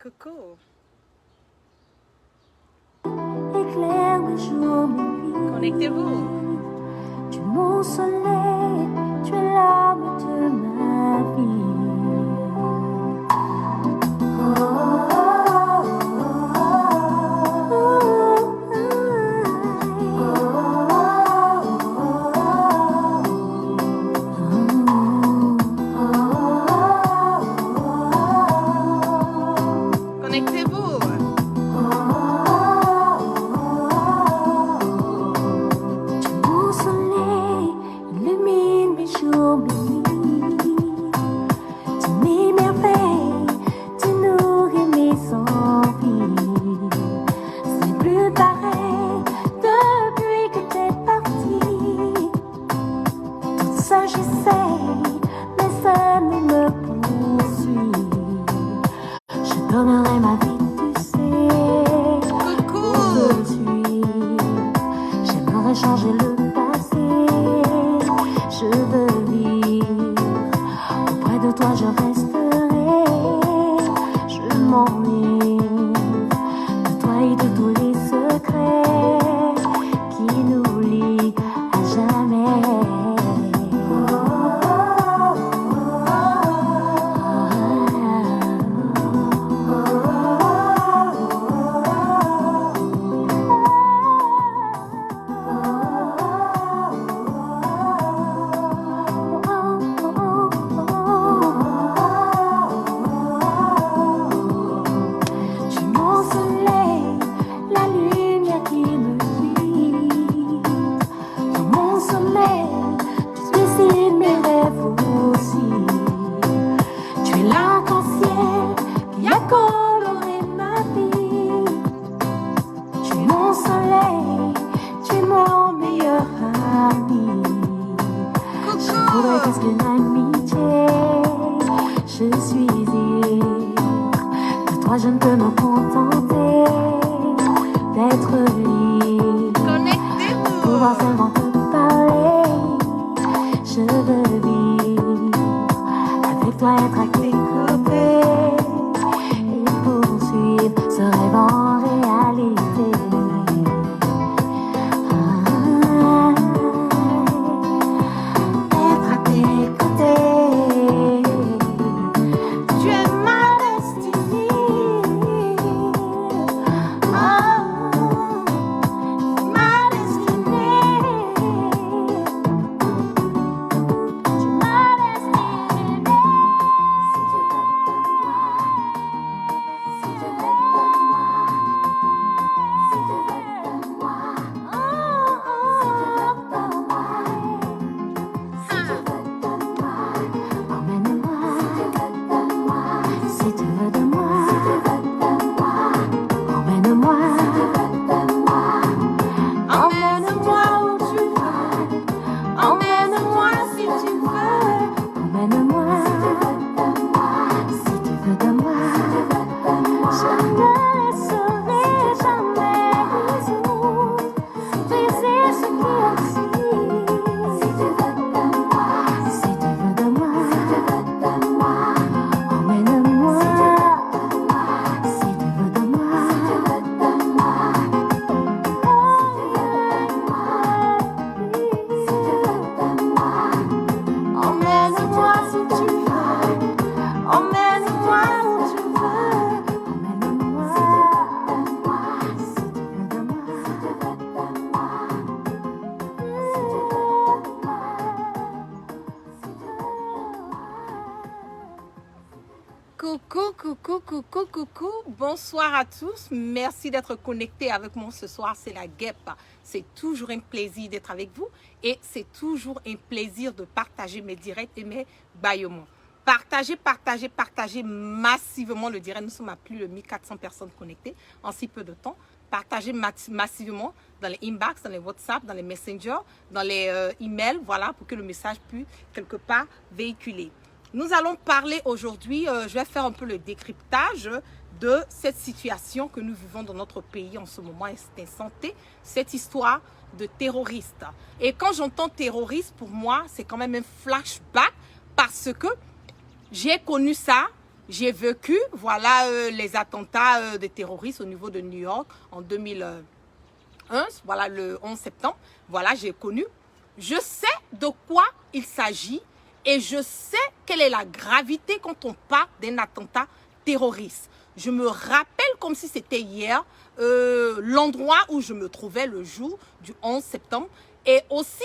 Coucou. Éclaire mes jours, mes nuits. Connectez-vous. Tu es mon soleil, tu es l'âme de ma vie. Connectez-vous. Tu es mon soleil, illumine mes jours, mes nuits. Tu m'émerveilles, tu nourris mes envies. C'est plus pareil depuis que t'es parti. Toute seule j'essaye, mais ça ne me poursuit. Je donnerai ma vie, tu sais, Coucou. pour te suivre. J'aimerais changer le passé. Je veux vivre auprès de toi, je resterai. Je m'enivre de toi et de tous les secrets qui nous lient à jamais. Tu es mon soleil, la lumière qui me guide. Dans mon sommeil, tu dessines mes rêves aussi. Tu es l'arc-en-ciel qui a coloré ma vie. Tu es mon soleil, tu es mon meilleur ami. Je voudrais presque une amitié. Je suis ivre de toi, je ne peux me contenter d'être libre, pouvoir Connectez-vous. seulement te parler. Je veux vivre avec toi, être à tes côtés et poursuivre ce rêve en réalité. Être à tes côtés, tu es ma destinée. Ma destinée. Tu es ma destinée. Si tu veux de moi, si tu veux de moi, si tu veux de moi, si tu veux de moi, si tu veux de moi, emmène-moi. Si tu veux de moi, si tu veux de moi, emmène-moi. Emmène-moi où tu veux, emmène-moi si tu veux, emmène-moi. Si tu veux de moi, je ne laisserai jamais les autres briser ce qui existe. Si tu veux de moi, si tu veux de moi, emmène-moi. Si tu veux de moi, emmène-moi si tu veux, emmène-moi où tu veux, emmène-moi. Si tu veux de moi, Coucou, coucou, coucou, coucou. Bonsoir à tous. Merci d'être connectés avec moi ce soir. C'est la guêpe. C'est toujours un plaisir d'être avec vous et c'est toujours un plaisir de partager mes directs et mes bâillements. Partagez, partagez, partagez massivement le direct. Nous sommes à plus de 1400 personnes connectées en si peu de temps. Partagez massivement dans les inbox, dans les WhatsApp, dans les messengers, dans les emails, voilà, pour que le message puisse quelque part véhiculer. Nous allons parler aujourd'hui, je vais faire un peu le décryptage de cette situation que nous vivons dans notre pays en ce moment, instant T, cette histoire de terroristes. Et quand j'entends terroriste, pour moi, c'est quand même un flashback parce que j'ai connu ça j'ai vécu, voilà, les attentats des terroristes au niveau de New York en 2001, voilà, le 11 septembre. Voilà, j'ai connu. Je sais de quoi il s'agit et je sais quelle est la gravité quand on parle d'un attentat terroriste. Je me rappelle comme si c'était hier l'endroit où je me trouvais le jour du 11 septembre et aussi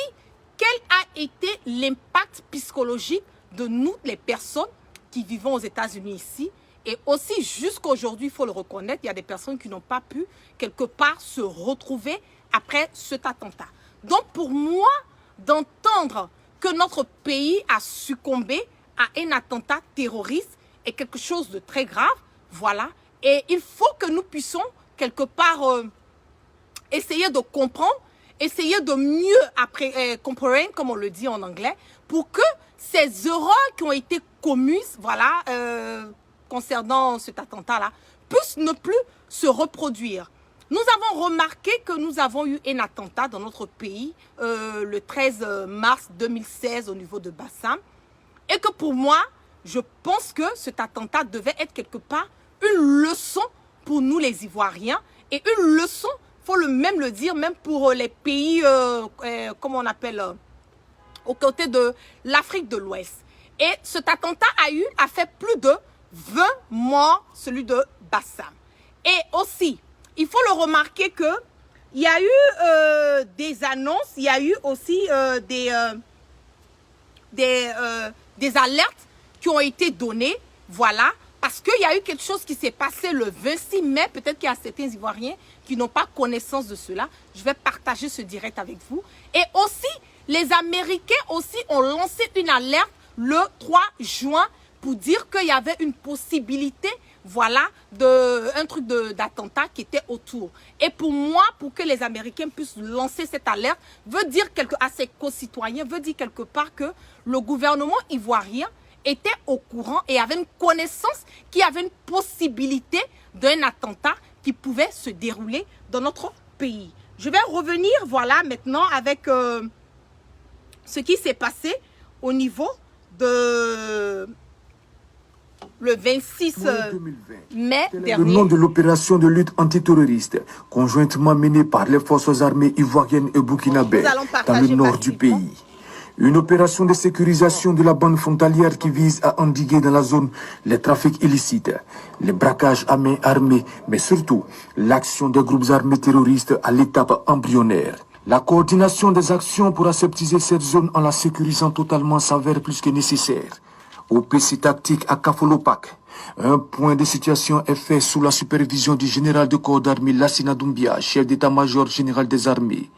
quel a été l'impact psychologique de nous, les personnes qui vivons aux États-Unis ici. Et aussi, jusqu'à aujourd'hui, il faut le reconnaître, il y a des personnes qui n'ont pas pu, quelque part, se retrouver après cet attentat. Donc, pour moi, d'entendre que notre pays a succombé à un attentat terroriste est quelque chose de très grave, voilà. Et il faut que nous puissions, quelque part, essayer de comprendre, essayer de mieux comprendre, comme on le dit en anglais, pour que ces erreurs qui ont été commises, voilà, concernant cet attentat-là, puissent ne plus se reproduire. Nous avons remarqué que nous avons eu un attentat dans notre pays le 13 mars 2016 au niveau de Bassam. Et que pour moi, je pense que cet attentat devait être quelque part une leçon pour nous les Ivoiriens et une leçon, il faut même le dire, même pour les pays, comment on appelle, aux côtés de l'Afrique de l'Ouest. Et cet attentat a fait plus de 20 morts, celui de Bassam. Et aussi, il faut le remarquer que il y a eu des annonces, il y a eu aussi des alertes qui ont été données, voilà, parce qu'il y a eu quelque chose qui s'est passé le 26 mai, peut-être qu'il y a certains Ivoiriens qui n'ont pas connaissance de cela. Je vais partager ce direct avec vous. Et aussi, les Américains aussi ont lancé une alerte le 3 juin pour dire qu'il y avait une possibilité, voilà, un truc d'attentat qui était autour. Et pour moi, pour que les Américains puissent lancer cette alerte, veut dire à ses concitoyens, veut dire quelque part que le gouvernement ivoirien était au courant et avait une connaissance qu'il y avait une possibilité d'un attentat qui pouvait se dérouler dans notre pays. Je vais revenir, voilà, maintenant avec ce qui s'est passé au niveau de le 26 mai dernier. Le nom de l'opération de lutte antiterroriste, conjointement menée par les forces armées ivoiriennes et burkinabées dans le nord du pays. Une opération de sécurisation de la bande frontalière qui vise à endiguer dans la zone les trafics illicites, les braquages à main armée, mais surtout l'action des groupes armés terroristes à l'étape embryonnaire. La coordination des actions pour aseptiser cette zone en la sécurisant totalement s'avère plus que nécessaire. Au PC tactique à Kafolopak, un point de situation est fait sous la supervision du général de corps d'armée Lassina Doumbia, chef d'état-major général des armées.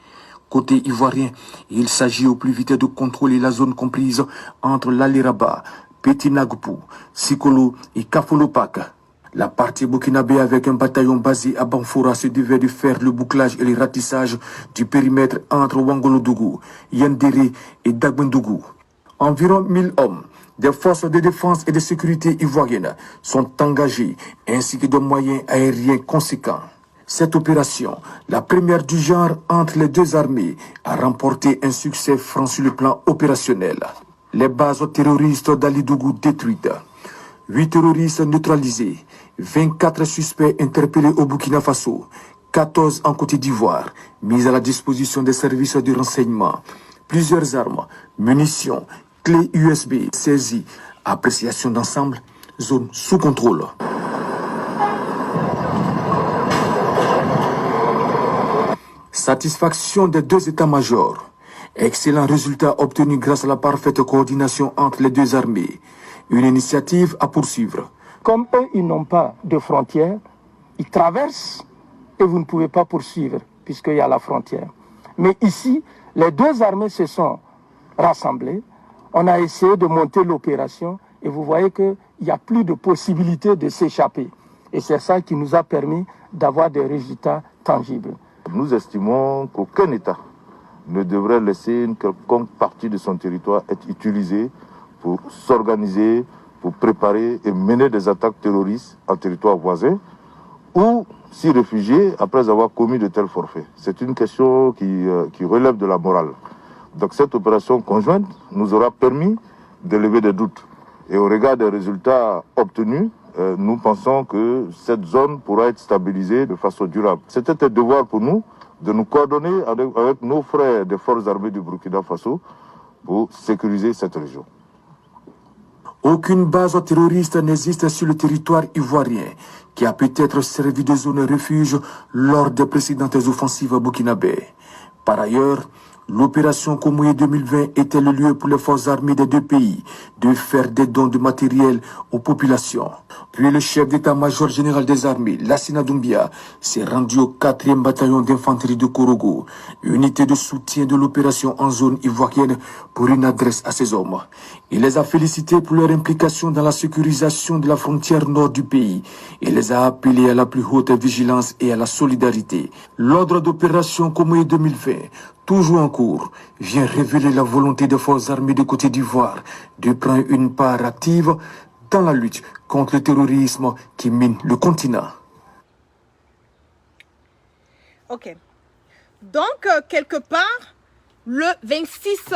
Côté ivoirien, il s'agit au plus vite de contrôler la zone comprise entre l'Aliraba, Petit Nagpou, Sikolo et Kafolopak. La partie burkinabé avec un bataillon basé à Banfora se devait de faire le bouclage et le ratissage du périmètre entre Wangolodougou, Yandere et Dagbendougou. Environ 1000 hommes des forces de défense et de sécurité ivoiriennes sont engagés, ainsi que de moyens aériens conséquents. Cette opération, la première du genre entre les deux armées, a remporté un succès franc sur le plan opérationnel. Les bases terroristes d'Alidougou détruites, 8 terroristes neutralisés, 24 suspects interpellés au Burkina Faso, 14 en Côte d'Ivoire, mis à la disposition des services de renseignement, plusieurs armes, munitions, clés USB saisies, appréciation d'ensemble, zone sous contrôle. Satisfaction des deux états-majors. Excellent résultat obtenu grâce à la parfaite coordination entre les deux armées. Une initiative à poursuivre. Comme eux, ils n'ont pas de frontières, ils traversent et vous ne pouvez pas poursuivre puisqu'il y a la frontière. Mais ici, les deux armées se sont rassemblées. On a essayé de monter l'opération et vous voyez qu'il n'y a plus de possibilité de s'échapper. Et c'est ça qui nous a permis d'avoir des résultats tangibles. Nous estimons qu'aucun État ne devrait laisser une quelconque partie de son territoire être utilisée pour s'organiser, pour préparer et mener des attaques terroristes en territoire voisin ou s'y réfugier après avoir commis de tels forfaits. C'est une question qui relève de la morale. Donc cette opération conjointe nous aura permis de lever des doutes. Et au regard des résultats obtenus, nous pensons que cette zone pourra être stabilisée de façon durable. C'était un devoir pour nous de nous coordonner avec nos frères des forces armées du Burkina Faso pour sécuriser cette région. Aucune base terroriste n'existe sur le territoire ivoirien, qui a peut-être servi de zone refuge lors des précédentes offensives burkinabées. Par ailleurs, l'opération Komoué 2020 était le lieu pour les forces armées des deux pays de faire des dons de matériel aux populations. Puis le chef d'état-major général des armées, Lassina Doumbia, s'est rendu au 4e bataillon d'infanterie de Korogo, unité de soutien de l'opération en zone ivoirienne, pour une adresse à ses hommes. Il les a félicités pour leur implication dans la sécurisation de la frontière nord du pays et les a appelés à la plus haute vigilance et à la solidarité. L'ordre d'opération Komoué 2020, toujours en cours, vient révéler la volonté des forces armées de Côte d'Ivoire de prendre une part active dans la lutte contre le terrorisme qui mine le continent. Ok. Donc, quelque part, le 26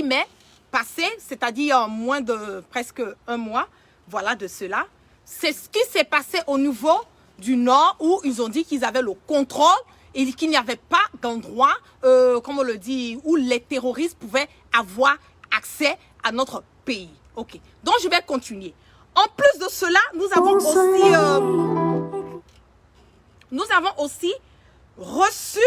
mai passé, c'est-à-dire moins de presque un mois, voilà de cela, c'est ce qui s'est passé au niveau du Nord où ils ont dit qu'ils avaient le contrôle et qu'il n'y avait pas d'endroit, comme on le dit, où les terroristes pouvaient avoir accès à notre pays. Ok, donc je vais continuer. En plus de cela, nous avons aussi reçu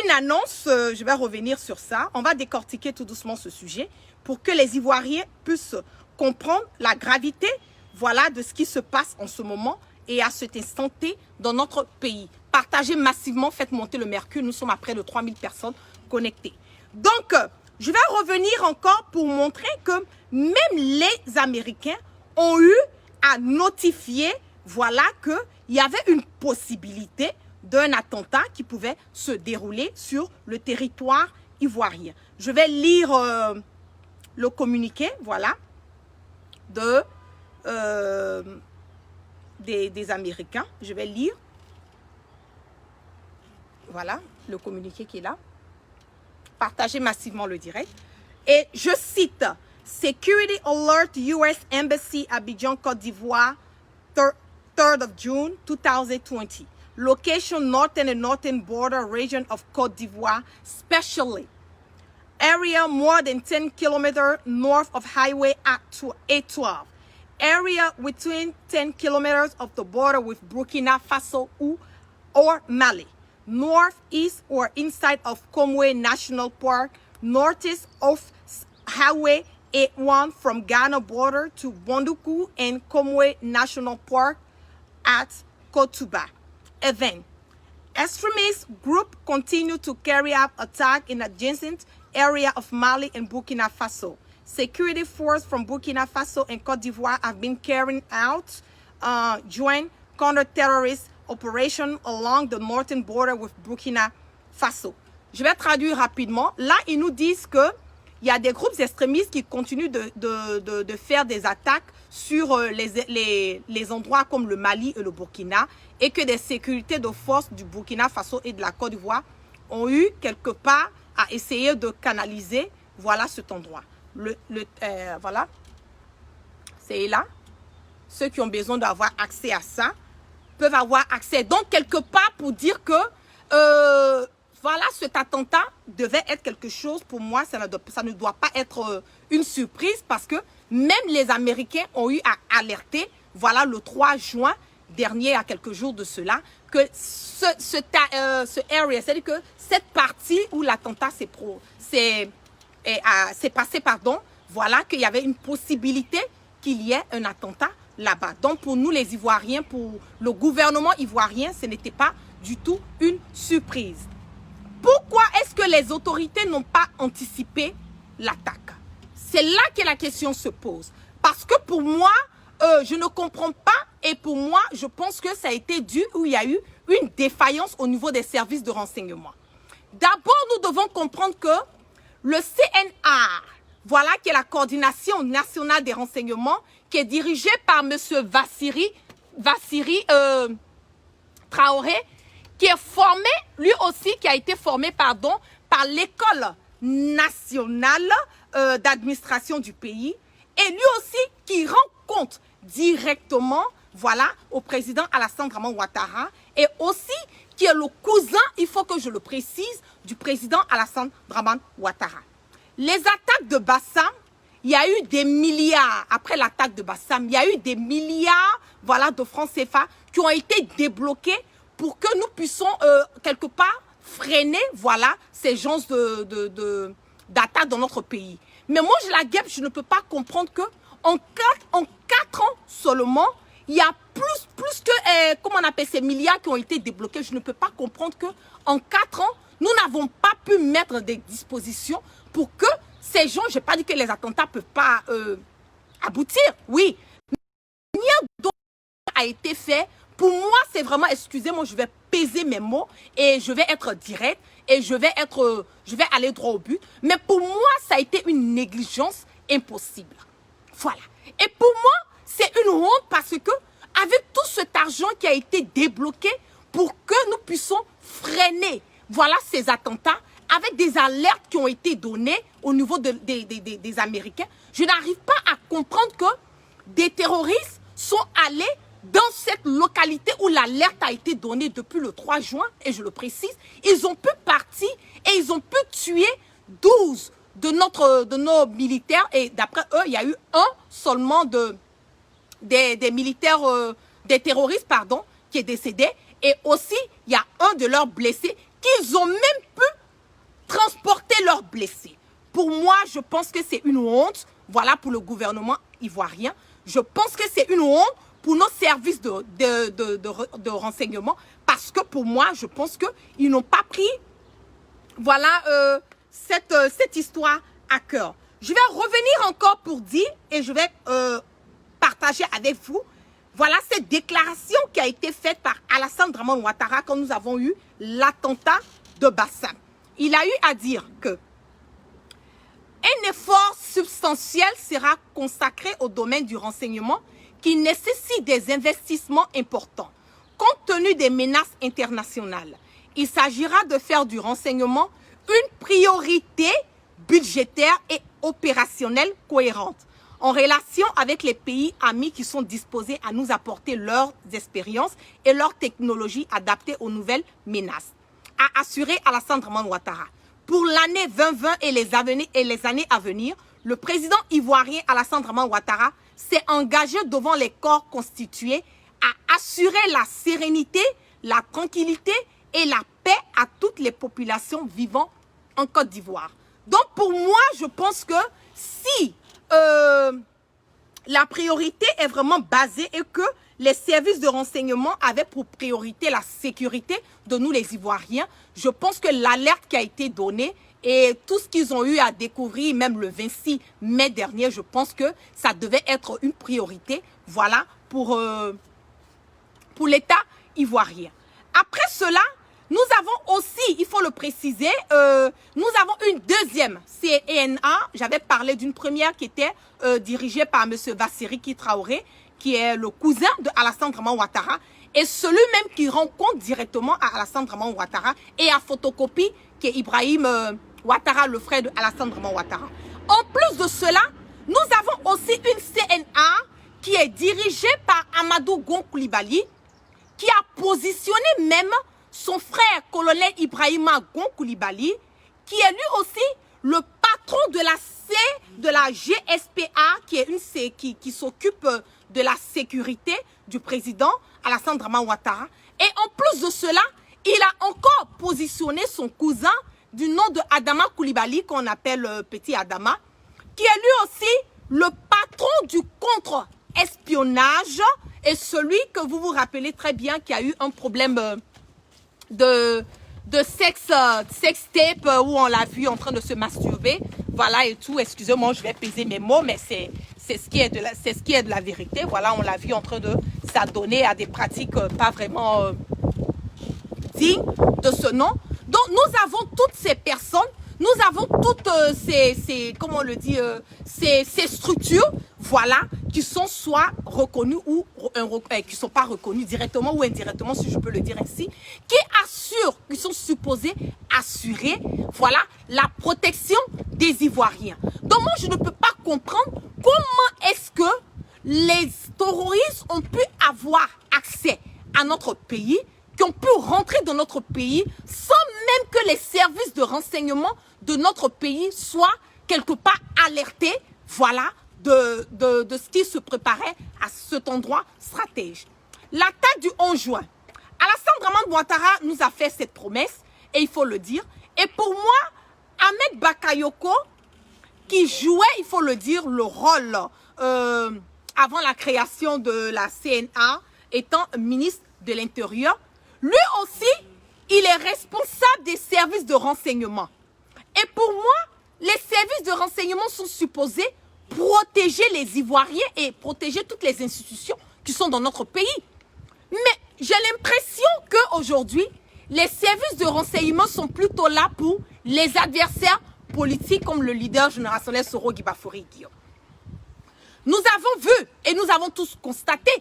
une annonce, je vais revenir sur ça, on va décortiquer tout doucement ce sujet pour que les Ivoiriens puissent comprendre la gravité, voilà, de ce qui se passe en ce moment et à cet instant T dans notre pays. Partagez massivement, faites monter le mercure, nous sommes à près de 3000 personnes connectées. Donc, je vais revenir encore pour montrer que même les Américains ont eu à notifier, voilà, qu'il y avait une possibilité d'un attentat qui pouvait se dérouler sur le territoire ivoirien. Je vais lire le communiqué, voilà, des Américains. Je vais lire. Voilà, le communiqué qui est là. Partagez massivement le direct. Et je cite, Security Alert US Embassy Abidjan, Côte d'Ivoire, 3rd of June 2020. Location northern and northern border region of Côte d'Ivoire, especially area more than 10 kilometers north of Highway A12. Area within 10 kilometers of the border with Burkina Faso or Mali. Northeast or inside of Komoué National Park, northeast of Highway A1 from Ghana border to Bonduku and Komoué National Park at Kotuba. Event. Extremist group continue to carry out attack in adjacent area of Mali and Burkina Faso. Security force from Burkina Faso and Côte d'Ivoire have been carrying out joint counter-terrorist operation along the northern border with Burkina Faso. Je vais traduire rapidement. Là, ils nous disent que il y a des groupes extrémistes qui continuent de faire des attaques sur les endroits comme le Mali et le Burkina et que des sécurités de force du Burkina Faso et de la Côte d'Ivoire ont eu quelque part à essayer de canaliser, voilà, cet endroit. Voilà, c'est là. Ceux qui ont besoin d'avoir accès à ça peuvent avoir accès. Donc, quelque part, pour dire que, voilà, cet attentat devait être quelque chose, pour moi, ça ne doit pas être une surprise parce que même les Américains ont eu à alerter, voilà, le 3 juin dernier, à quelques jours de cela, que ce area, c'est-à-dire que cette partie où l'attentat s'est passé, pardon, voilà, qu'il y avait une possibilité qu'il y ait un attentat là-bas. Donc, pour nous, les Ivoiriens, pour le gouvernement ivoirien, ce n'était pas du tout une surprise. Pourquoi est-ce que les autorités n'ont pas anticipé l'attaque? C'est là que la question se pose. Parce que pour moi, je ne comprends pas et pour moi, je pense que ça a été dû où il y a eu une défaillance au niveau des services de renseignement. D'abord, nous devons comprendre que le CNR, voilà, qui est la coordination nationale des renseignements, qui est dirigée par M. Vassiri Traoré, qui est formé, lui aussi, qui a été formé, pardon, par l'école national d'administration du pays, et lui aussi qui rend compte directement, voilà, au président Alassane Dramane Ouattara, et aussi qui est le cousin, il faut que je le précise, du président Alassane Dramane Ouattara. Les attaques de Bassam, il y a eu des milliards, après l'attaque de Bassam, il y a eu des milliards, voilà, de francs CFA qui ont été débloqués pour que nous puissions, quelque part, freiner, voilà, ces genres d'attaques dans notre pays. Mais moi, la guêpe, je ne peux pas comprendre que en 4 ans seulement, il y a plus que, comment on appelle ces milliards qui ont été débloqués. Je ne peux pas comprendre que en 4 ans, nous n'avons pas pu mettre des dispositions pour que ces gens, je n'ai pas dit que les attentats ne peuvent pas aboutir, oui. Rien d'autre a été fait. Pour moi, c'est vraiment, excusez-moi, je vais peser mes mots et je vais être direct et je vais aller droit au but. Mais pour moi, ça a été une négligence impossible. Voilà. Et pour moi, c'est une honte parce que avec tout cet argent qui a été débloqué pour que nous puissions freiner, voilà, ces attentats, avec des alertes qui ont été données au niveau des Américains, je n'arrive pas à comprendre que des terroristes sont allés dans cette localité où l'alerte a été donnée depuis le 3 juin, et je le précise, ils ont pu partir et ils ont pu tuer 12 de nos militaires, et d'après eux, il y a eu un seulement des militaires, des terroristes, pardon, qui est décédé, et aussi, il y a un de leurs blessés qu'ils ont même pu transporter leurs blessés. Pour moi, je pense que c'est une honte, voilà, pour le gouvernement ivoirien. Je pense que c'est une honte pour nos services de renseignement, parce que pour moi, je pense qu'ils n'ont pas pris, voilà, cette histoire à cœur. Je vais revenir encore pour dire, et je vais partager avec vous, voilà cette déclaration qui a été faite par Alassane Dramane Ouattara quand nous avons eu l'attentat de Bassam. Il a eu à dire que un effort substantiel sera consacré au domaine du renseignement qui nécessite des investissements importants. Compte tenu des menaces internationales, il s'agira de faire du renseignement une priorité budgétaire et opérationnelle cohérente, en relation avec les pays amis qui sont disposés à nous apporter leurs expériences et leurs technologies adaptées aux nouvelles menaces, a assuré Alassane Dramane Ouattara. Pour l'année 2020 et les années à venir, le président ivoirien Alassane Dramane Ouattara s'est engagé devant les corps constitués à assurer la sérénité, la tranquillité et la paix à toutes les populations vivant en Côte d'Ivoire. Donc pour moi, je pense que si la priorité est vraiment basée et que les services de renseignement avaient pour priorité la sécurité de nous les Ivoiriens, je pense que l'alerte qui a été donnée et tout ce qu'ils ont eu à découvrir, même le 26 mai dernier, je pense que ça devait être une priorité, voilà, pour l'État ivoirien. Après cela, nous avons aussi, il faut le préciser, nous avons une deuxième CNA. J'avais parlé d'une première qui était dirigée par M. Vassiriki Traoré, qui est le cousin de Alassane Dramane Ouattara, et celui-même qui rend compte directement à Alassane Dramane Ouattara et à photocopie, qui est Ibrahim Ouattara, le frère de Alassane Dramane Ouattara. En plus de cela, nous avons aussi une CNA qui est dirigée par Amadou Gon Coulibaly, qui a positionné même son frère colonel Ibrahima Gon Coulibaly, qui est lui aussi le patron de la GSPA, qui est qui s'occupe de la sécurité du président Alassane Dramane Ouattara. Et en plus de cela, il a encore positionné son cousin du nom de Adama Coulibaly, qu'on appelle Petit Adama, qui est lui aussi le patron du contre-espionnage et celui que vous vous rappelez très bien qui a eu un problème de sextape où on l'a vu en train de se masturber, voilà et tout. Excusez-moi, je vais peser mes mots, mais c'est ce qui est de la vérité. Voilà, on l'a vu en train de s'adonner à des pratiques pas vraiment dignes de ce nom. Donc nous avons toutes ces personnes, nous avons toutes ces comment on le dit, ces structures, voilà, qui sont soit reconnus ou qui ne sont pas reconnus directement ou indirectement, si je peux le dire ainsi, qui sont supposés assurer, voilà, la protection des Ivoiriens. Donc moi, je ne peux pas comprendre comment est-ce que les terroristes ont pu avoir accès à notre pays, qui ont pu rentrer dans notre pays sans même que les services de renseignement de notre pays soient quelque part alertés, voilà, de ce qui se préparait à cet endroit stratégique. L'attaque du 11 juin, Alassane Dramane Ouattara nous a fait cette promesse, et il faut le dire. Et pour moi, Ahmed Bakayoko, qui jouait, il faut le dire, le rôle avant la création de la CNA, étant ministre de l'Intérieur, lui aussi, il est responsable des services de renseignement. Et pour moi, les services de renseignement sont supposés protéger les Ivoiriens et protéger toutes les institutions qui sont dans notre pays. Mais j'ai l'impression qu'aujourd'hui, les services de renseignement sont plutôt là pour les adversaires politiques comme le leader générationnel Soro Guibafori Guillaume. Nous avons vu et nous avons tous constaté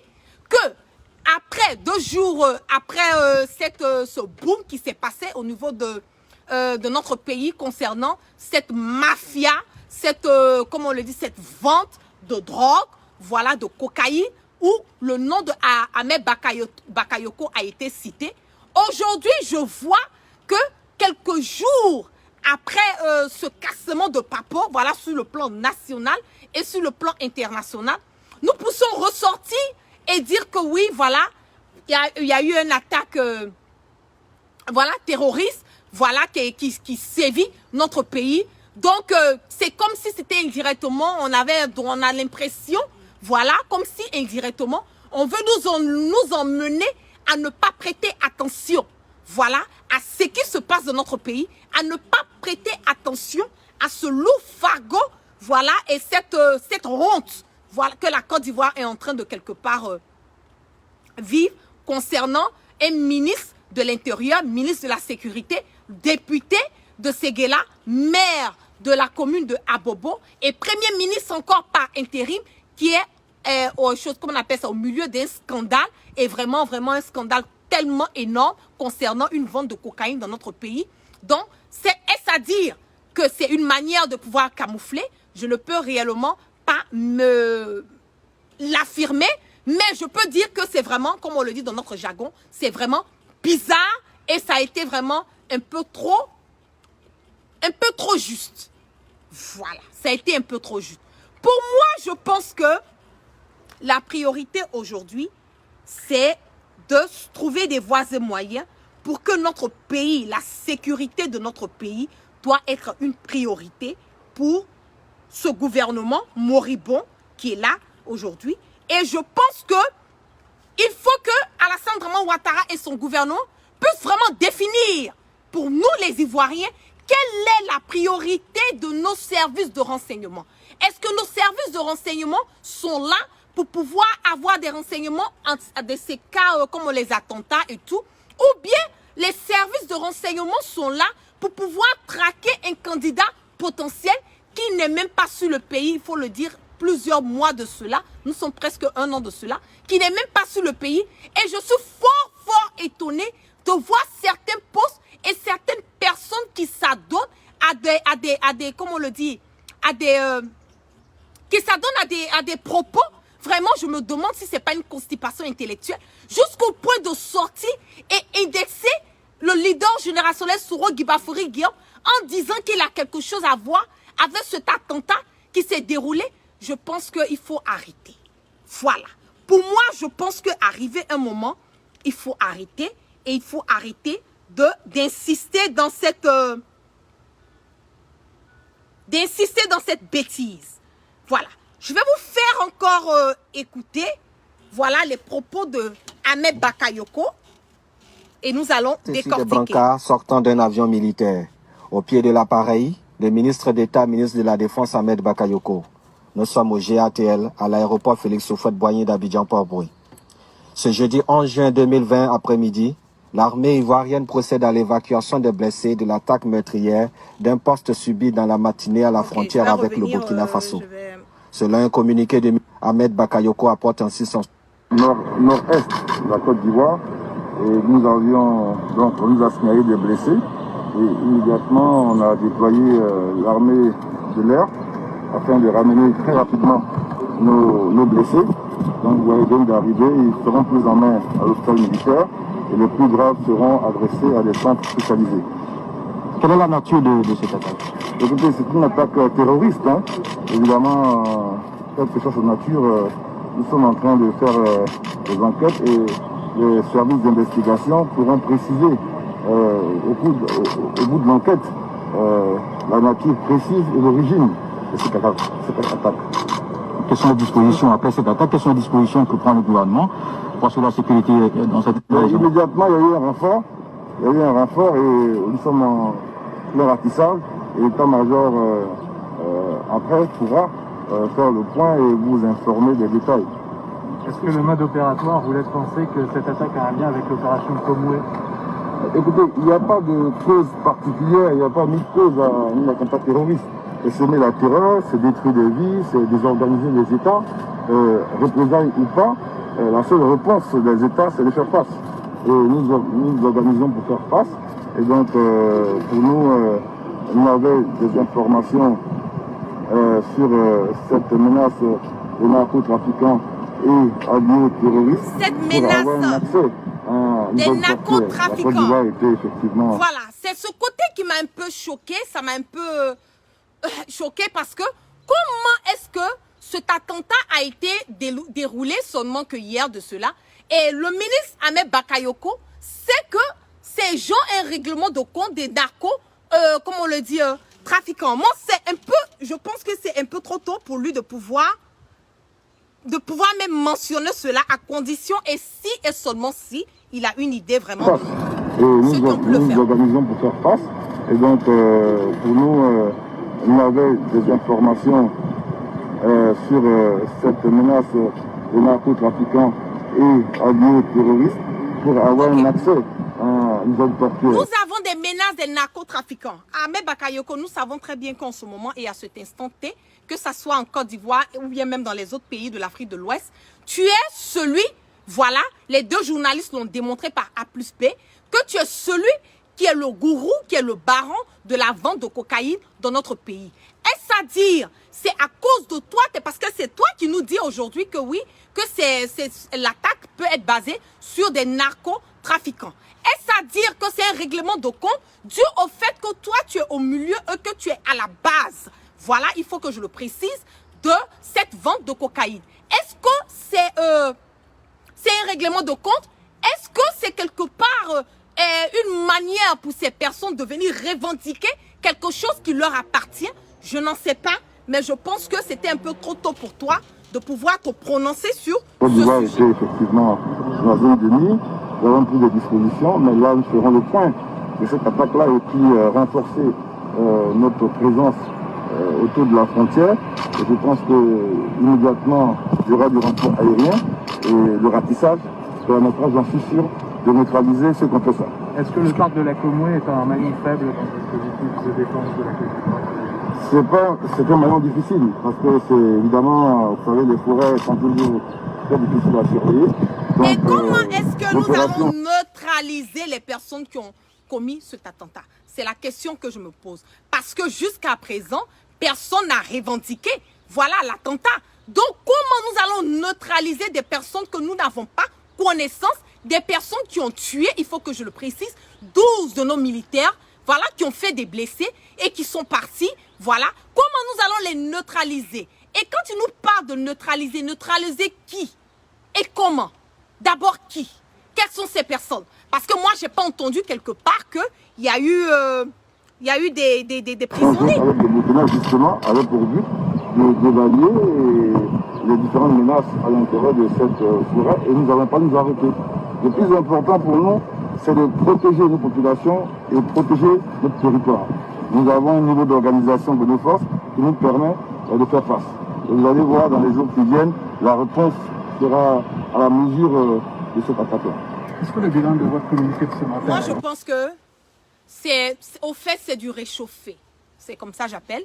que après 2 jours, après ce boom qui s'est passé au niveau de notre pays concernant cette mafia, comme on le dit, cette vente de drogue, voilà, de cocaïne, où le nom de Ahmed Bakayoko a été cité. Aujourd'hui, je vois que quelques jours après ce cassement de papo, voilà, sur le plan national et sur le plan international, nous poussons ressortir et dire que oui, voilà, il y a eu une attaque voilà, terroriste, voilà, qui sévit notre pays. Donc, c'est comme si c'était indirectement, on a l'impression, voilà, comme si indirectement, on veut nous emmener à ne pas prêter attention, voilà, à ce qui se passe dans notre pays, à ne pas prêter attention à ce lourd fardeau, voilà, et cette honte, voilà, que la Côte d'Ivoire est en train de quelque part vivre concernant un ministre de l'Intérieur, ministre de la Sécurité, député de Séguéla, maire de la commune de Abobo et premier ministre encore par intérim qui est chose comme on appelle ça, au milieu d'un scandale et vraiment un scandale tellement énorme concernant une vente de cocaïne dans notre pays. Donc, est-ce à dire que c'est une manière de pouvoir camoufler? Je ne peux réellement pas me l'affirmer, mais je peux dire que c'est vraiment, comme on le dit dans notre jargon, c'est vraiment bizarre et ça a été vraiment un peu trop juste. Voilà, ça a été un peu trop juste. Pour moi, je pense que la priorité aujourd'hui, c'est de trouver des voies et moyens pour que notre pays, la sécurité de notre pays, doit être une priorité pour ce gouvernement moribond qui est là aujourd'hui. Et je pense que il faut que Alassane Dramane Ouattara et son gouvernement puissent vraiment définir pour nous les Ivoiriens quelle est la priorité de nos services de renseignement. Est-ce que nos services de renseignement sont là pour pouvoir avoir des renseignements de ces cas comme les attentats et tout, ou bien les services de renseignement sont là pour pouvoir traquer un candidat potentiel qui n'est même pas sur le pays, il faut le dire, plusieurs mois de cela, nous sommes presque 1 an de cela, qui n'est même pas sur le pays. Et je suis fort étonnée de voir certains postes et certaines personnes qui s'adonnent à des comment on le dit, qui s'adonnent à des propos. Vraiment, je me demande si ce n'est pas une constipation intellectuelle, jusqu'au point de sortir et indexer le leader générationnel Soro Guibafori Guillaume en disant qu'il a quelque chose à voir avec cet attentat qui s'est déroulé. Je pense qu'il faut arrêter. Voilà. Pour moi, je pense qu'arrivé un moment, il faut arrêter et il faut arrêter d'insister dans cette bêtise. Voilà. Je vais vous faire encore écouter, voilà, les propos de Ahmed Bakayoko et nous allons décortiquer. Des brancards sortant d'un avion militaire. Au pied de l'appareil, le ministre d'État, ministre de la Défense Ahmed Bakayoko. Nous sommes au GATL, à l'aéroport Félix Houphouët-Boigny d'Abidjan-Port-Brouy. Ce jeudi 11 juin 2020 après-midi, l'armée ivoirienne procède à l'évacuation des blessés de l'attaque meurtrière d'un poste subi dans la matinée à la frontière avec le Burkina Faso. Selon un communiqué de Ahmed Bakayoko apporte ainsi son nord-est de la Côte d'Ivoire. Et nous avions, donc, on nous a signalé des blessés. Et immédiatement, on a déployé l'armée de l'air afin de ramener très rapidement nos blessés. Donc, vous voyez, donc d'arriver, ils seront pris en main à l'hôpital militaire et les plus graves seront adressés à des centres spécialisés. Quelle est la nature de cette attaque? Écoutez, c'est une attaque terroriste. Hein. Évidemment, quelque chose de nature, nous sommes en train de faire des enquêtes et les services d'investigation pourront préciser au bout de l'enquête la nature précise et l'origine de cette attaque. Quelles sont les dispositions après cette attaque? Quelles sont les dispositions que prend le gouvernement pour assurer la sécurité dans cette région? Immédiatement, il y a eu un renfort. Il y a eu un renfort et nous sommes en plein ratissage. Et l'état-major après pourra faire le point et vous informer des détails. Est-ce que le mode opératoire vous laisse penser que cette attaque a un lien avec l'opération Komoué? Écoutez, il n'y a pas de cause particulière, il n'y a pas ni de cause à un attentat terroriste. Et semer la terreur, c'est détruire des vies, c'est désorganiser les États, représailles ou pas. La seule réponse des États, c'est de faire face. Et nous organisons pour faire face. Et donc, pour nous, on avait des informations sur cette menace des narcotrafiquants et alliés terroristes. Cette menace des narcotrafiquants. Voilà, c'est ce côté qui m'a un peu choqué, ça m'a un peu choqué parce que comment est-ce que cet attentat a été déroulé seulement que hier de cela et le ministre Ahmed Bakayoko sait que ces gens ont un règlement de compte des narcos, comme on le dit, trafiquants. Moi, c'est un peu, je pense que c'est un peu trop tôt pour lui de pouvoir même mentionner cela à condition et si et seulement si il a une idée vraiment. Et nous organisons pour faire face. Et donc, pour nous, on avait des informations sur cette menace des narcotrafiquants et alliés terroristes pour avoir un accès à une zone portuaire. Nous avons des menaces des narcotrafiquants. Ahmed Bakayoko, nous savons très bien qu'en ce moment et à cet instant T, que ce soit en Côte d'Ivoire ou bien même dans les autres pays de l'Afrique de l'Ouest, tu es celui, voilà, les deux journalistes l'ont démontré par A plus B, que tu es celui qui est le gourou, qui est le baron de la vente de cocaïne dans notre pays. Est-ce à dire, c'est à cause de toi, parce que c'est toi qui nous dis aujourd'hui que oui, que l'attaque peut être basée sur des narcotrafiquants. Est-ce à dire que c'est un règlement de compte dû au fait que toi, tu es au milieu et que tu es à la base, voilà, il faut que je le précise, de cette vente de cocaïne. Est-ce que c'est un règlement de compte? Est-ce que c'est quelque part une manière pour ces personnes de venir revendiquer quelque chose qui leur appartient? Je n'en sais pas, mais je pense que c'était un peu trop tôt pour toi de pouvoir te prononcer sur ce sujet. Était effectivement dans la zone de nuit, nous avons pris des dispositions, mais là nous ferons le point de cette attaque-là et puis renforcer notre présence autour de la frontière. Et je pense que immédiatement il y aura du renfort aérien et le ratissage permettra, j'en suis sûr, de neutraliser ceux qui ont fait ça. Est-ce que le parc de la Komoué est un maillon faible dans le dispositif de défense de la Côte d'Ivoire? C'est un maillon difficile, parce que c'est évidemment, vous savez, les forêts sont toujours très difficiles à surveiller. Donc, et comment est-ce que nous allons neutraliser les personnes qui ont commis cet attentat? C'est la question que je me pose. Parce que jusqu'à présent, personne n'a revendiqué, voilà, l'attentat. Donc, comment nous allons neutraliser des personnes que nous n'avons pas connaissance, des personnes qui ont tué, il faut que je le précise, 12 de nos militaires, voilà, qui ont fait des blessés et qui sont partis, voilà. Comment nous allons les neutraliser? Et quand tu nous parles de neutraliser, neutraliser qui? Et comment? D'abord qui? Quelles sont ces personnes? Parce que moi, je n'ai pas entendu quelque part qu'il y a eu des prisonniers. Avec des mécanismes, justement, avec pour but d'évaluer les différentes menaces à l'intérieur de cette forêt et nous n'allons pas nous arrêter. Le plus important pour nous, c'est de protéger nos populations et protéger notre territoire. Nous avons un niveau d'organisation de nos forces qui nous permet de faire face. Et vous allez voir dans les jours qui viennent, la réponse sera à la mesure de cet attaque-là. Est-ce que le bilan de votre communiqué de ce matin... Moi, je pense que au fait, c'est du réchauffé. C'est comme ça que j'appelle.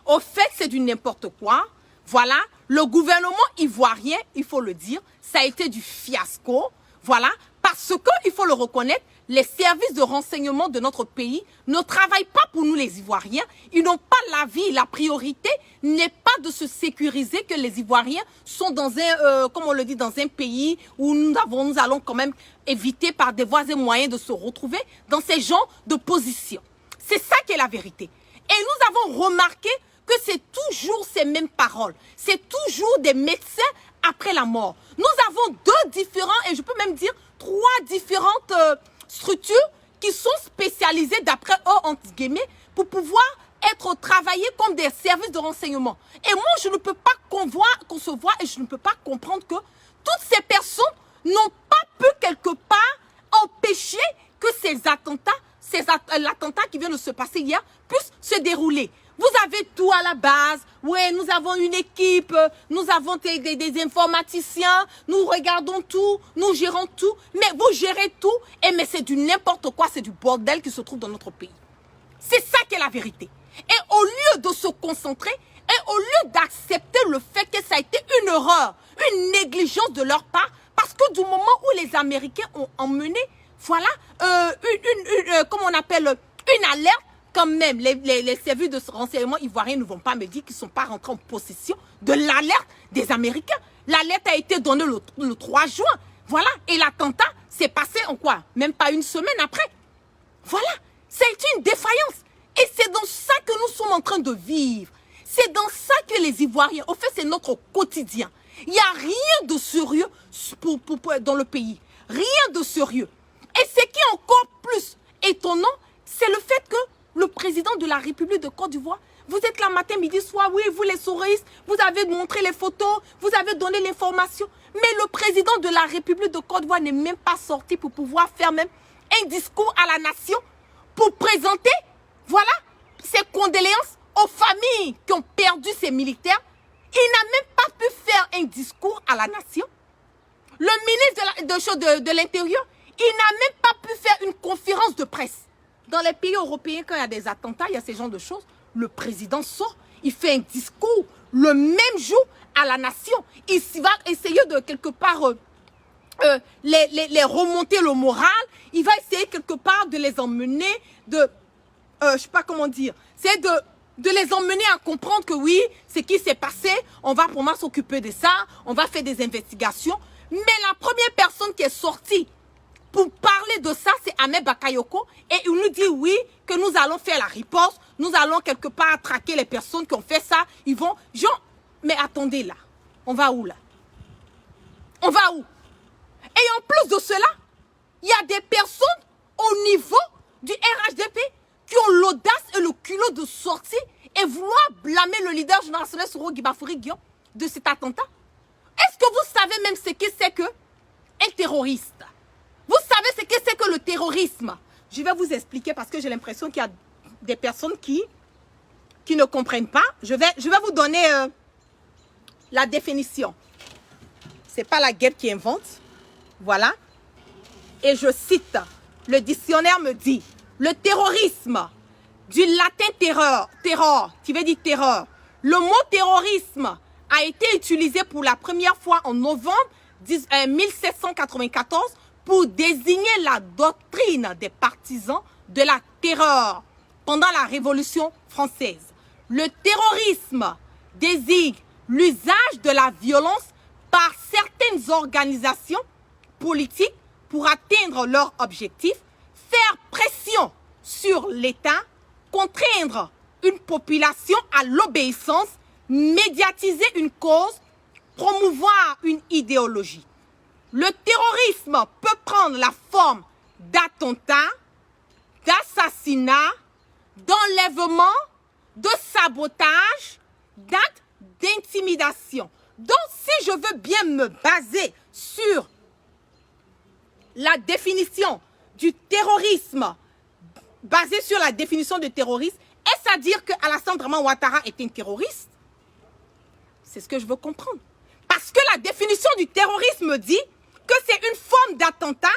Au fait, c'est du n'importe quoi. Voilà, le gouvernement ivoirien, il faut le dire, ça a été du fiasco. Voilà, parce que, il faut le reconnaître, les services de renseignement de notre pays ne travaillent pas pour nous les Ivoiriens. Ils n'ont pas l'avis. La priorité n'est pas de se sécuriser, que les Ivoiriens sont dans un, comme on le dit, dans un pays où nous allons quand même éviter par des voies et moyens de se retrouver dans ces genres de positions. C'est ça qui est la vérité. Et nous avons remarqué que c'est toujours ces mêmes paroles. C'est toujours des médecins après la mort. Nous avons deux différents, et je peux même dire 3 différentes structures qui sont spécialisées d'après eux, entre guillemets, pour pouvoir être travaillées comme des services de renseignement. Et moi, je ne peux pas concevoir et je ne peux pas comprendre que toutes ces personnes n'ont pas pu quelque part empêcher que ces attentats, l'attentat qui vient de se passer hier, puissent se dérouler. Vous avez tout à la base. Oui, nous avons une équipe, nous avons des informaticiens, nous regardons tout, nous gérons tout. Mais vous gérez tout, mais c'est du n'importe quoi, c'est du bordel qui se trouve dans notre pays. C'est ça qui est la vérité. Et au lieu de se concentrer, et au lieu d'accepter le fait que ça a été une erreur, une négligence de leur part, parce que du moment où les Américains ont emmené, voilà, comment on appelle, une alerte, quand même, les services de renseignement ivoiriens ne vont pas me dire qu'ils ne sont pas rentrés en possession de l'alerte des Américains. L'alerte a été donnée le 3 juin. Voilà. Et l'attentat s'est passé en quoi? Même pas une semaine après. Voilà. C'est une défaillance. Et c'est dans ça que nous sommes en train de vivre. C'est dans ça que les Ivoiriens, au fait, c'est notre quotidien. Il n'y a rien de sérieux dans le pays. Rien de sérieux. Et ce qui est encore plus étonnant, c'est le fait que le président de la République de Côte d'Ivoire, vous êtes là matin, midi, soir, oui, vous les souristes, vous avez montré les photos, vous avez donné l'information. Mais le président de la République de Côte d'Ivoire n'est même pas sorti pour pouvoir faire même un discours à la nation pour présenter, voilà, ses condoléances aux familles qui ont perdu ces militaires. Il n'a même pas pu faire un discours à la nation. Le ministre de l'Intérieur, il n'a même pas pu faire une conférence de presse. Dans les pays européens, quand il y a des attentats, il y a ce genre de choses, le président sort, il fait un discours le même jour à la nation. Il va essayer de quelque part les remonter le moral. Il va essayer quelque part de les emmener, je ne sais pas comment dire, c'est de les emmener à comprendre que oui, ce qui s'est passé, on va pour moi s'occuper de ça, on va faire des investigations. Mais la première personne qui est sortie pour parler de ça, c'est Ahmed Bakayoko. Et il nous dit oui, que nous allons faire la riposte. Nous allons quelque part traquer les personnes qui ont fait ça. Ils vont... mais attendez là. On va où là? On va où? Et en plus de cela, il y a des personnes au niveau du RHDP qui ont l'audace et le culot de sortir et vouloir blâmer le leader national Soro Guibafouri Guion de cet attentat. Est-ce que vous savez même ce que c'est qu'un terroriste? Vous savez ce que c'est que le terrorisme? Je vais vous expliquer parce que j'ai l'impression qu'il y a des personnes qui ne comprennent pas. Je vais vous donner la définition. Ce n'est pas la guerre qui invente. Voilà. Et je cite, le dictionnaire me dit, le terrorisme, du latin terror, qui veut dire terreur. Le mot terrorisme a été utilisé pour la première fois en novembre 1794 pour désigner la doctrine des partisans de la terreur pendant la Révolution française. Le terrorisme désigne l'usage de la violence par certaines organisations politiques pour atteindre leur objectif, faire pression sur l'État, contraindre une population à l'obéissance, médiatiser une cause, promouvoir une idéologie. Le terrorisme peut prendre la forme d'attentats, d'assassinats, d'enlèvements, de sabotage, d'actes d'intimidation. Donc, si je veux bien me baser sur la définition du terrorisme, basée sur la définition de terrorisme, est-ce à dire que Alassane Draman Ouattara est un terroriste? C'est ce que je veux comprendre. Parce que la définition du terrorisme dit que c'est une forme d'attentat,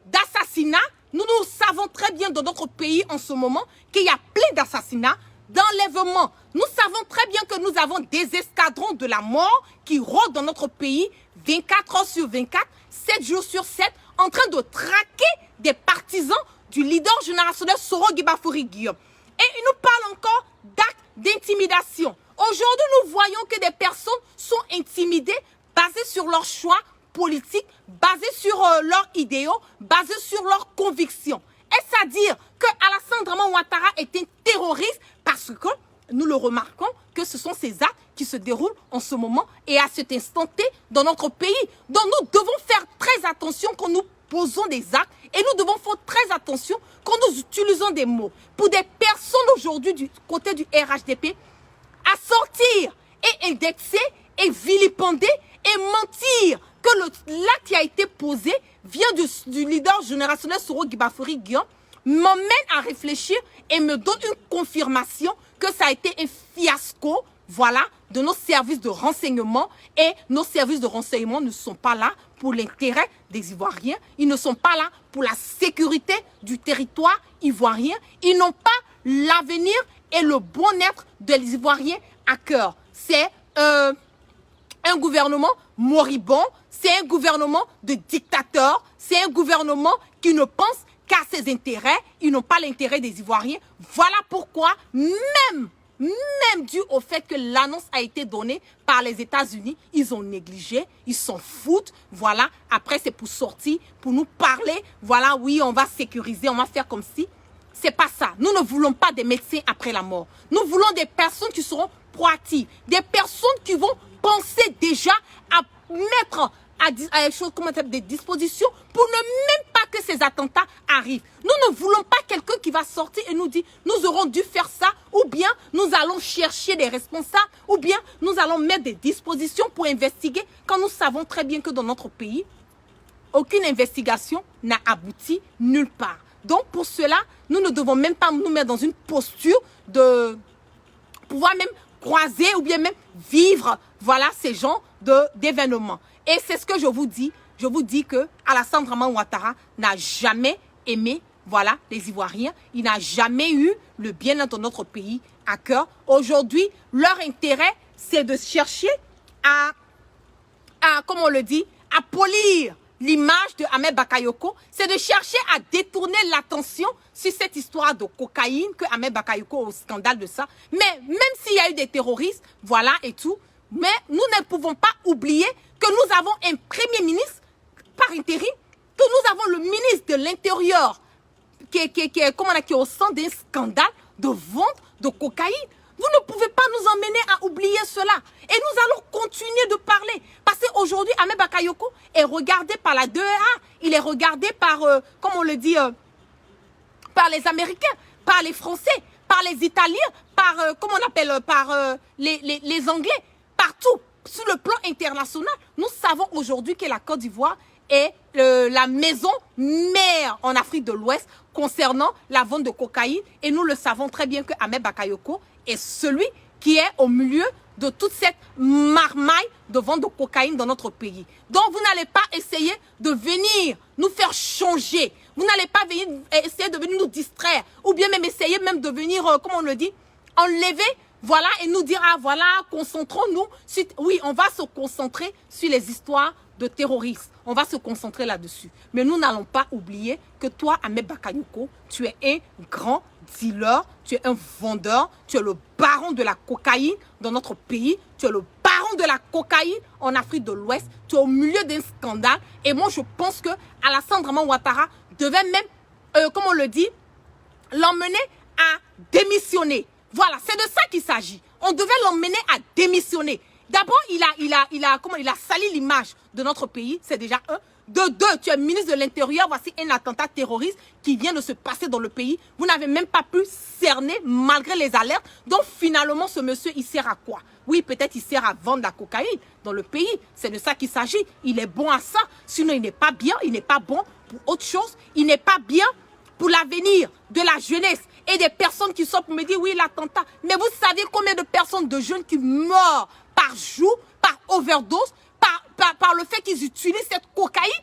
d'assassinat. Nous savons très bien dans notre pays en ce moment qu'il y a plein d'assassinats, d'enlèvements, Nous savons très bien que nous avons des escadrons de la mort qui rôdent dans notre pays 24 heures sur 24, 7 jours sur 7, en train de traquer des partisans du leader générationnel Soro Guibafouri Guillaume. Et il nous parle encore d'actes d'intimidation. Aujourd'hui, nous voyons que des personnes sont intimidées basées sur leurs choix politiques, basées sur leurs idéaux, basées sur leurs convictions. Est-ce à dire que Alassane Draman Ouattara est un terroriste parce que nous le remarquons que ce sont ces actes qui se déroulent en ce moment et à cet instant T dans notre pays. Donc nous devons faire très attention quand nous posons des actes et nous devons faire très attention quand nous utilisons des mots. Pour des personnes aujourd'hui du côté du RHDP, à sortir et indexer et vilipender et mentir que l'acte qui a été posé vient du leader générationnel Soro Guibafouri Guillaume m'emmène à réfléchir et me donne une confirmation que ça a été un fiasco, voilà, de nos services de renseignement. Et nos services de renseignement ne sont pas là pour l'intérêt des Ivoiriens. Ils ne sont pas là pour la sécurité du territoire ivoirien. Ils n'ont pas l'avenir et le bon-être des Ivoiriens à cœur. C'est un gouvernement moribond, c'est un gouvernement de dictateurs, c'est un gouvernement qui ne pense qu'à ses intérêts, ils n'ont pas l'intérêt des Ivoiriens. Voilà pourquoi, même dû au fait que l'annonce a été donnée par les États-Unis, ils ont négligé, ils s'en foutent, voilà. Après, c'est pour sortir, pour nous parler, voilà, oui, on va sécuriser, on va faire comme si. C'est pas ça. Nous ne voulons pas des médecins après la mort. Nous voulons des personnes qui seront proactives, des personnes qui vont penser déjà à mettre des dispositions pour ne même pas que ces attentats arrivent. Nous ne voulons pas quelqu'un qui va sortir et nous dire nous aurons dû faire ça, ou bien nous allons chercher des responsables, ou bien nous allons mettre des dispositions pour investiguer, quand nous savons très bien que dans notre pays, aucune investigation n'a abouti nulle part. Donc pour cela, nous ne devons même pas nous mettre dans une posture de pouvoir même croiser ou bien même vivre, voilà, ces genres d'événements. Et c'est ce que je vous dis. Je vous dis que Alassane Draman Ouattara n'a jamais aimé, voilà, les Ivoiriens. Il n'a jamais eu le bien-être de notre pays à cœur. Aujourd'hui, leur intérêt, c'est de chercher à, comme on le dit, à polir l'image de Ahmed Bakayoko, c'est de chercher à détourner l'attention sur cette histoire de cocaïne que Ahmed Bakayoko au scandale de ça. Mais même s'il y a eu des terroristes, voilà et tout, mais nous ne pouvons pas oublier que nous avons un premier ministre par intérim, que nous avons le ministre de l'Intérieur qui est au centre d'un scandale de vente de cocaïne. Vous ne pouvez pas nous emmener à oublier cela. Et nous allons continuer de parler. Parce qu'aujourd'hui, Ahmed Bakayoko est regardé par la DEA. Il est regardé par, comme on le dit, par les Américains, par les Français, par les Italiens, par, comment on appelle, par les Anglais, partout. Sur le plan international, nous savons aujourd'hui que la Côte d'Ivoire est la maison mère en Afrique de l'Ouest concernant la vente de cocaïne. Et nous le savons très bien que Ahmed Bakayoko est celui qui est au milieu de toute cette marmaille de vente de cocaïne dans notre pays. Donc vous n'allez pas essayer de venir nous faire changer. Vous n'allez pas essayer de venir nous distraire. Ou bien même essayer même de venir, comme on le dit, enlever, voilà, et nous dire, ah voilà, concentrons-nous. Oui, on va se concentrer sur les histoires de terroristes. On va se concentrer là-dessus. Mais nous n'allons pas oublier que toi, Ahmed Bakayoko, tu es un grand dealer, tu es un vendeur, tu es le baron de la cocaïne dans notre pays, tu es le baron de la cocaïne en Afrique de l'Ouest, tu es au milieu d'un scandale. Et moi, je pense que Alassane Draman Ouattara devait même, comme on le dit, l'emmener à démissionner. Voilà, c'est de ça qu'il s'agit. On devait l'emmener à démissionner. D'abord, il a sali l'image de notre pays, c'est déjà un. De deux, tu es ministre de l'Intérieur, voici un attentat terroriste qui vient de se passer dans le pays. Vous n'avez même pas pu cerner malgré les alertes. Donc finalement, ce monsieur, il sert à quoi? Oui, peut-être il sert à vendre la cocaïne dans le pays. C'est de ça qu'il s'agit. Il est bon à ça. Sinon, il n'est pas bien. Il n'est pas bon pour autre chose. Il n'est pas bien pour l'avenir de la jeunesse et des personnes qui sont pour me dire, oui, l'attentat. Mais vous savez combien de personnes, de jeunes qui meurent par jour, par overdose, par le fait qu'ils utilisent cette cocaïne?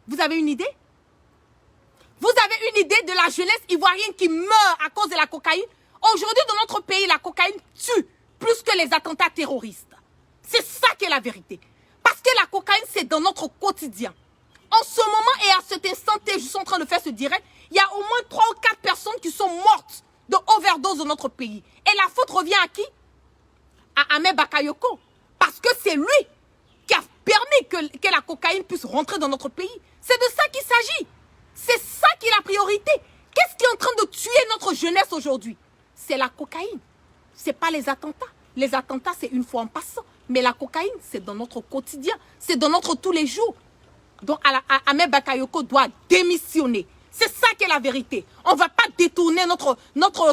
Vous avez une idée? Vous avez une idée de la jeunesse ivoirienne qui meurt à cause de la cocaïne? Aujourd'hui, dans notre pays, la cocaïne tue plus que les attentats terroristes. C'est ça qui est la vérité. Parce que la cocaïne, c'est dans notre quotidien. En ce moment et à cet instant T, je suis en train de faire ce direct, il y a au moins 3 ou 4 personnes qui sont mortes de overdose dans notre pays. Et la faute revient à qui? À Ahmed Bakayoko. Parce que c'est lui qui a permis que la cocaïne puisse rentrer dans notre pays. C'est de ça qu'il s'agit. C'est ça qui est la priorité. Qu'est-ce qui est en train de tuer notre jeunesse aujourd'hui? C'est la cocaïne. Ce n'est pas les attentats. Les attentats, c'est une fois en passant. Mais la cocaïne, c'est dans notre quotidien. C'est dans notre tous les jours. Donc, Ahmed Bakayoko doit démissionner. C'est ça qui est la vérité. On ne va pas détourner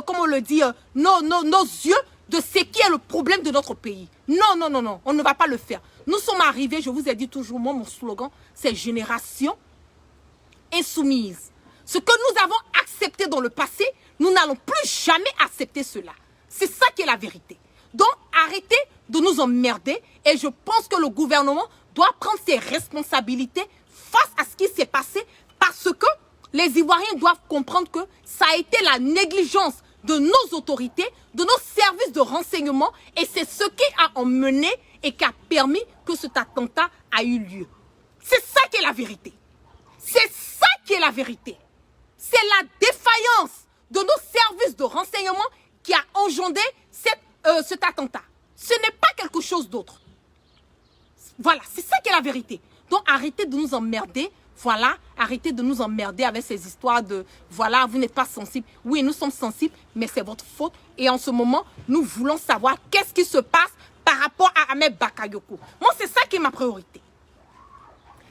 comment on le dit, nos yeux de ce qui est le problème de notre pays. Non, non, non, non. On ne va pas le faire. Nous sommes arrivés, je vous ai dit toujours, moi, mon slogan, c'est génération insoumise. Ce que nous avons accepté dans le passé, nous n'allons plus jamais accepter cela. C'est ça qui est la vérité. Donc, arrêtez de nous emmerder et je pense que le gouvernement doit prendre ses responsabilités face à ce qui s'est passé parce que les Ivoiriens doivent comprendre que ça a été la négligence de nos autorités, de nos services de renseignement et c'est ce qui a emmené et qui a permis que cet attentat a eu lieu. C'est ça qui est la vérité. C'est ça qui est la vérité. C'est la défaillance de nos services de renseignement qui a engendré cet attentat. Ce n'est pas quelque chose d'autre. Voilà, c'est ça qui est la vérité. Donc arrêtez de nous emmerder. Voilà, arrêtez de nous emmerder avec ces histoires de voilà, vous n'êtes pas sensible. Oui, nous sommes sensibles, mais c'est votre faute. Et en ce moment, nous voulons savoir qu'est-ce qui se passe par rapport à Ahmed Bakayoko. Moi, c'est ça qui est ma priorité.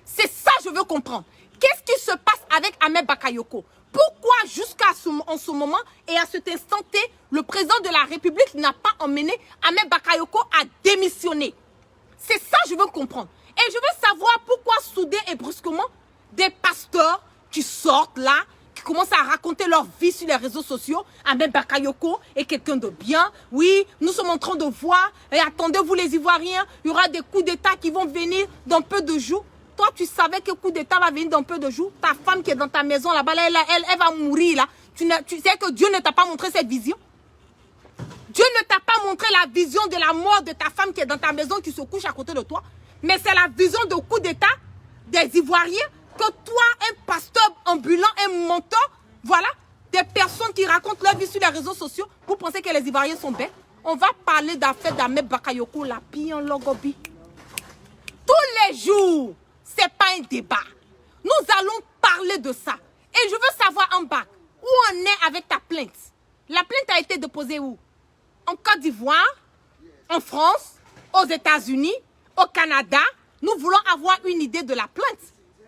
C'est ça que je veux comprendre. Qu'est-ce qui se passe avec Ahmed Bakayoko? Pourquoi jusqu'à ce moment et à cet instant T, le président de la République n'a pas emmené Ahmed Bakayoko à démissionner? C'est ça que je veux comprendre. Et je veux savoir pourquoi soudain et brusquement, des pasteurs qui sortent là, qui commencent à raconter leur vie sur les réseaux sociaux, Ahmed Bakayoko est quelqu'un de bien. Oui, nous sommes en train de voir, et attendez-vous les Ivoiriens, il y aura des coups d'État qui vont venir dans peu de jours. Toi, tu savais que le coup d'État va venir dans peu de jours. Ta femme qui est dans ta maison là-bas, elle va mourir là. Tu sais que Dieu ne t'a pas montré cette vision. Dieu ne t'a pas montré la vision de la mort de ta femme qui est dans ta maison, qui se couche à côté de toi. Mais c'est la vision de coup d'État des Ivoiriens que toi, un pasteur ambulant, un mentor, voilà, des personnes qui racontent leur vie sur les réseaux sociaux pour penser que les Ivoiriens sont bêtes. On va parler d'affaires d'Ahmed Bakayoko, la pille en logobi. Tous les jours. C'est pas un débat. Nous allons parler de ça. Et je veux savoir en bas, où on est avec ta plainte? La plainte a été déposée où? En Côte d'Ivoire, en France, aux États-Unis, au Canada. Nous voulons avoir une idée de la plainte.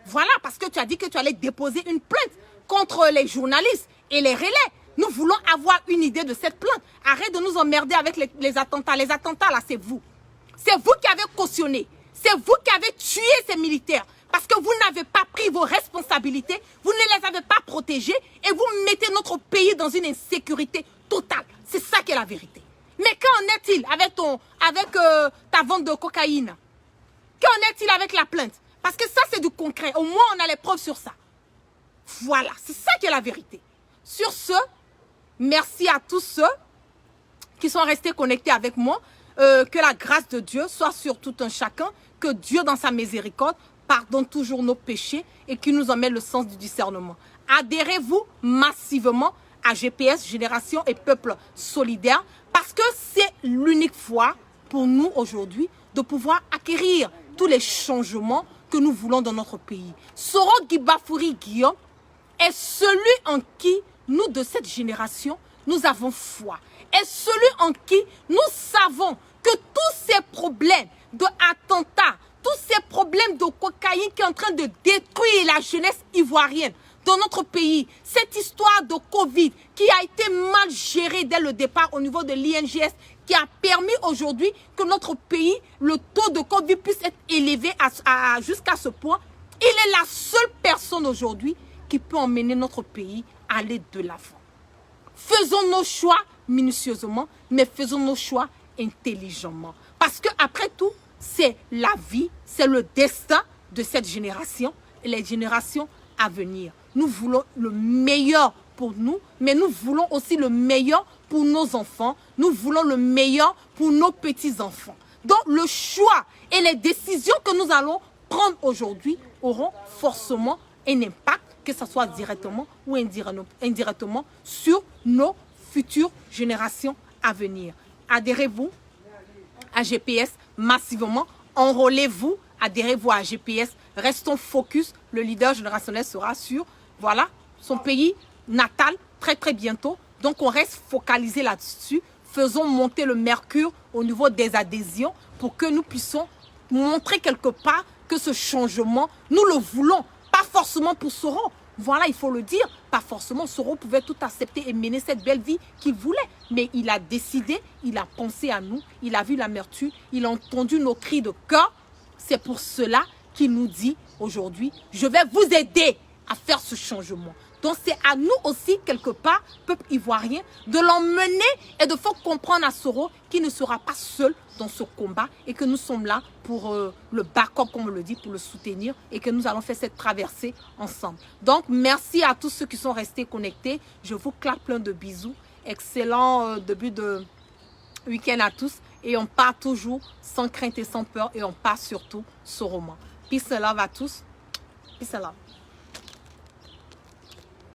Voilà, parce que tu as dit que tu allais déposer une plainte contre les journalistes et les relais. Nous voulons avoir une idée de cette plainte. Arrête de nous emmerder avec les attentats. Les attentats, là, c'est vous. C'est vous qui avez cautionné. C'est vous qui avez tué ces militaires parce que vous n'avez pas pris vos responsabilités, vous ne les avez pas protégés et vous mettez notre pays dans une insécurité totale. C'est ça qui est la vérité. Mais qu'en est-il avec ta vente de cocaïne? Qu'en est-il avec la plainte? Parce que ça, c'est du concret. Au moins, on a les preuves sur ça. Voilà, c'est ça qui est la vérité. Sur ce, merci à tous ceux qui sont restés connectés avec moi. Que la grâce de Dieu soit sur tout un chacun, que Dieu dans sa miséricorde pardonne toujours nos péchés et qu'il nous emmène le sens du discernement. Adhérez-vous massivement à GPS, Génération et Peuple Solidaire, parce que c'est l'unique fois pour nous aujourd'hui de pouvoir acquérir tous les changements que nous voulons dans notre pays. Soro Guibafouri Guillaume est celui en qui nous de cette génération, nous avons foi. Est celui en qui nous savons que tous ces problèmes d'attentats, tous ces problèmes de cocaïne qui est en train de détruire la jeunesse ivoirienne dans notre pays, cette histoire de Covid qui a été mal gérée dès le départ au niveau de l'INGS, qui a permis aujourd'hui que notre pays, le taux de Covid puisse être élevé jusqu'à ce point, il est la seule personne aujourd'hui qui peut emmener notre pays à aller de l'avant. Faisons nos choix minutieusement, mais faisons nos choix intelligemment. Parce que après tout, c'est la vie, c'est le destin de cette génération et les générations à venir. Nous voulons le meilleur pour nous, mais nous voulons aussi le meilleur pour nos enfants. Nous voulons le meilleur pour nos petits-enfants. Donc, le choix et les décisions que nous allons prendre aujourd'hui auront forcément un impact, que ce soit directement ou indirectement, sur nos futures générations à venir. Adhérez-vous à GPS massivement, enrôlez-vous, adhérez-vous à GPS, restons focus, le leader générationnel sera sur, voilà, son pays natal très très bientôt, donc on reste focalisé là-dessus, faisons monter le mercure au niveau des adhésions pour que nous puissions montrer quelque part que ce changement, nous le voulons, pas forcément pour Soro. Voilà, il faut le dire, pas forcément Soro pouvait tout accepter et mener cette belle vie qu'il voulait. Mais il a décidé, il a pensé à nous, il a vu l'amertume, il a entendu nos cris de cœur. C'est pour cela qu'il nous dit aujourd'hui, je vais vous aider à faire ce changement. Donc c'est à nous aussi, quelque part, peuple ivoirien, de l'emmener et de faire comprendre à Soro qu'il ne sera pas seul dans ce combat et que nous sommes là pour le backup, comme on le dit, pour le soutenir et que nous allons faire cette traversée ensemble. Donc merci à tous ceux qui sont restés connectés. Je vous claque plein de bisous. Excellent début de week-end à tous et on part toujours sans crainte et sans peur et on part surtout Soroman. Peace and love à tous. Peace and love.